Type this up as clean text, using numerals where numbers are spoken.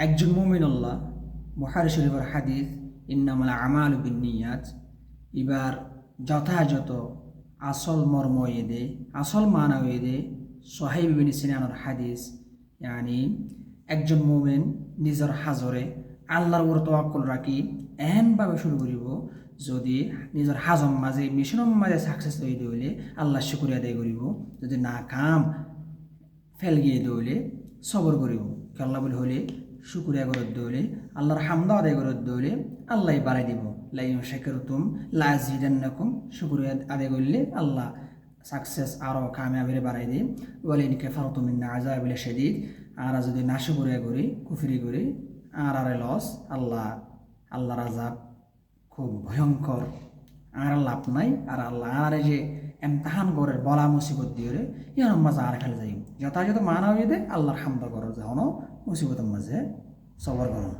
একজন মুমিনুল্লাহ বুখারী শরীফের হাদিস ইন্নামাল আমালু বিন্নিয়াত এবার যথাযথ আসল মর্ম এদে আসল মানা এদে সোহাইব ইবনে সিনানের হাদিস একজন মুমিন নিজের হাজরে আল্লাহর উপর তাওয়াক্কুল রাখি এহেনভাবে শুরু করিব যদি নিজের হাজম মাঝে মিশনের মাঝে সাকসেস হয়ে দইলে আল্লাহ শুকরিয়া আদায় করিব, যদি না কাম ফেল গিয়ে দইলে সবর করিব আল্লাহ বলে হলে শুকরিয়া করত দইলে আল্লাহর হামদা আদায় করত দইলে আল্লাহ বাড়াই দিব লাইন শাকারতুম লাযিদান্নাকুম শুকরিয়া আদায় করলে আল্লাহ সাকসেস আরও কামিয়াবিরে বাড়াই দিই ওয়ালাইন কাফারতুম মিন আযাবিল শাদীদ। আর যদি না শুকরিয়া করি কুফরি করি আর লস আল্লাহর আযাব খুব ভয়ঙ্কর, আর লাভ নাই। আর আল্লাহ আর যে এমতাহান করে বলা মুসিবত দিয়ে ইয়ার মাঝে আর খেলে যাই যথাযথ মানা হয়ে দে আল্লাহর হামদা করো যখন মুসিবতের মাঝে সবর করো।